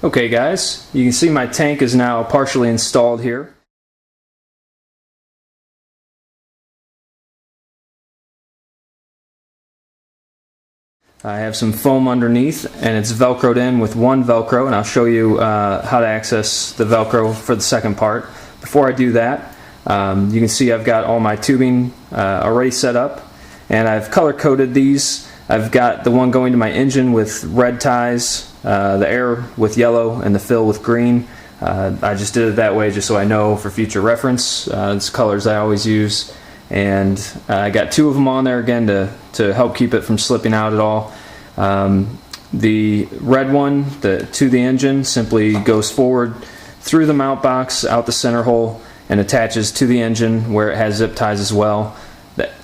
Okay guys, you can see my tank is now partially installed here. I have some foam underneath and it's velcroed in with one velcro, and I'll show you how to access the velcro for the second part. Before I do that, you can see I've got all my tubing already set up, and I've color coded these. I've got the one going to my engine with red ties, the air with yellow, and the fill with green. I just did it that way just so I know for future reference. It's colors I always use, and I got two of them on there again to help keep it from slipping out at all. The red one to the engine simply goes forward through the mount box, out the center hole, and attaches to the engine where it has zip ties as well.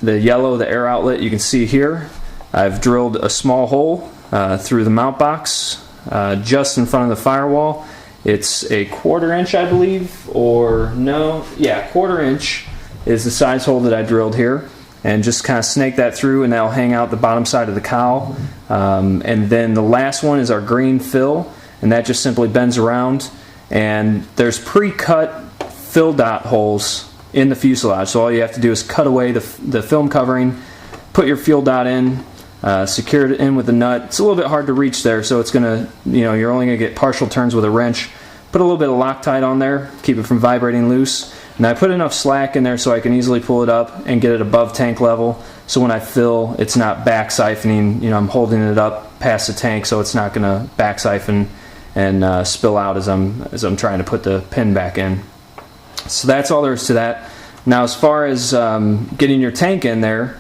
The yellow, the air outlet, you can see here, I've drilled a small hole through the mount box just in front of the firewall. It's a 1/4 inch, I believe, or no, yeah, 1/4 inch is the size hole that I drilled here, and just kind of snake that through, and that'll hang out the bottom side of the cowl. And then the last one is our green fill, and that just simply bends around, and there's pre-cut fill dot holes in the fuselage, so all you have to do is cut away the film covering, put your fuel dot in, secure it in with a nut. It's a little bit hard to reach there, so it's gonna, you're only gonna get partial turns with a wrench. Put a little bit of Loctite on there, keep it from vibrating loose. And I put enough slack in there so I can easily pull it up and get it above tank level, so when I fill, it's not back siphoning. I'm holding it up past the tank, so it's not gonna back siphon and spill out as I'm trying to put the pin back in. So that's all there is to that. Now, as far as getting your tank in there,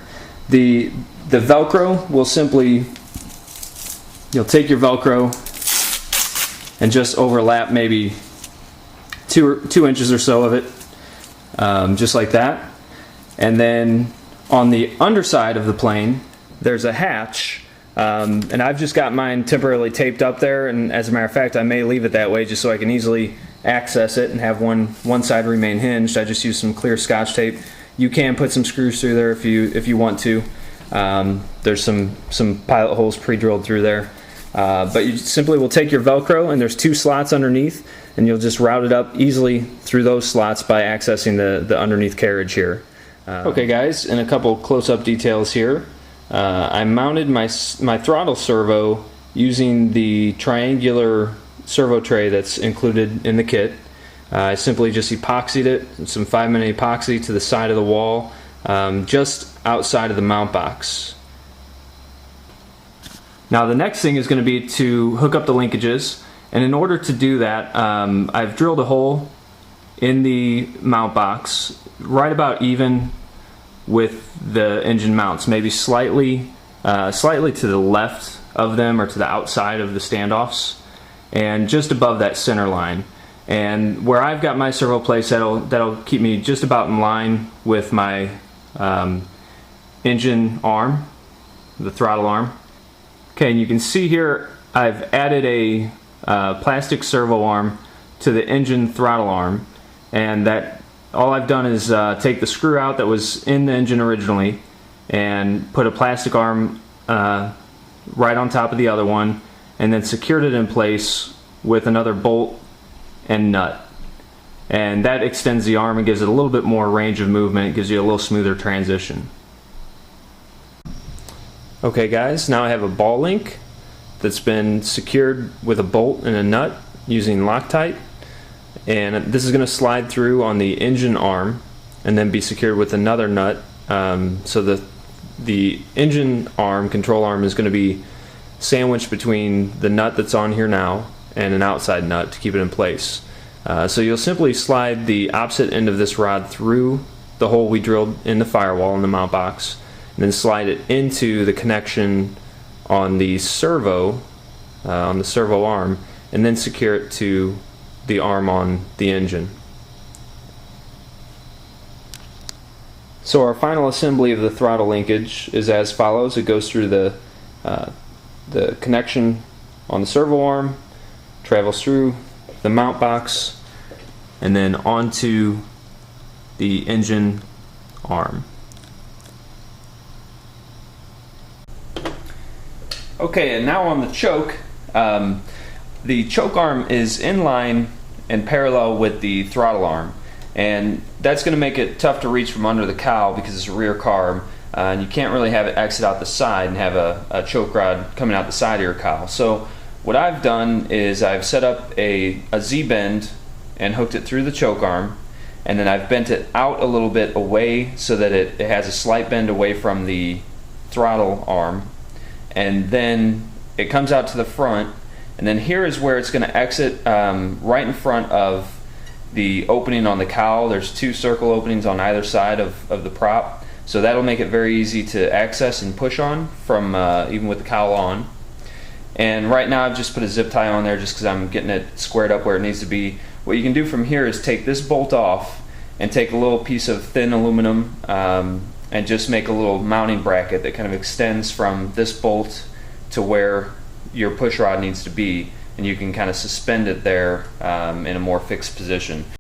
the Velcro will simply, you'll take your Velcro and just overlap maybe two inches or so of it, just like that. And then on the underside of the plane, there's a hatch, and I've just got mine temporarily taped up there, and as a matter of fact, I may leave it that way just so I can easily access it and have one side remain hinged. I just use some clear Scotch tape. You can put some screws through there if you want to. There's some pilot holes pre-drilled through there, but you simply will take your Velcro, and there's 2 slots underneath, and you'll just route it up easily through those slots by accessing the underneath carriage here. Okay guys, and a couple close-up details here. I mounted my throttle servo using the triangular servo tray that's included in the kit. I simply just epoxied it, some 5-minute epoxy to the side of the wall, just outside of the mount box. Now the next thing is going to be to hook up the linkages, and in order to do that, I've drilled a hole in the mount box right about even with the engine mounts, maybe slightly to the left of them or to the outside of the standoffs, and just above that center line. And where I've got my servo placed, that'll keep me just about in line with my engine arm, the throttle arm. Okay, and you can see here I've added a plastic servo arm to the engine throttle arm, and that all I've done is take the screw out that was in the engine originally and put a plastic arm right on top of the other one, and then secured it in place with another bolt and nut, and that extends the arm and gives it a little bit more range of movement. It gives you a little smoother transition. Okay guys, now I have a ball link that's been secured with a bolt and a nut using Loctite, and this is going to slide through on the engine arm and then be secured with another nut. So the engine arm, control arm, is going to be sandwiched between the nut that's on here now and an outside nut to keep it in place. So you'll simply slide the opposite end of this rod through the hole we drilled in the firewall in the mount box, and then slide it into the connection on the servo arm, and then secure it to the arm on the engine. So our final assembly of the throttle linkage is as follows. It goes through the connection on the servo arm, travels through the mount box, and then onto the engine arm. Okay, and now on the choke, the choke arm is in line and parallel with the throttle arm, and that's going to make it tough to reach from under the cowl because it's a rear carb, and you can't really have it exit out the side and have a choke rod coming out the side of your cowl. So what I've done is I've set up a Z-bend and hooked it through the choke arm, and then I've bent it out a little bit away so that it has a slight bend away from the throttle arm, and then it comes out to the front, and then here is where it's going to exit right in front of the opening on the cowl. There's two circle openings on either side of the prop, so that'll make it very easy to access and push on from even with the cowl on. And right now I've just put a zip tie on there just because I'm getting it squared up where it needs to be. What you can do from here is take this bolt off and take a little piece of thin aluminum and just make a little mounting bracket that kind of extends from this bolt to where your push rod needs to be, and you can kind of suspend it there in a more fixed position.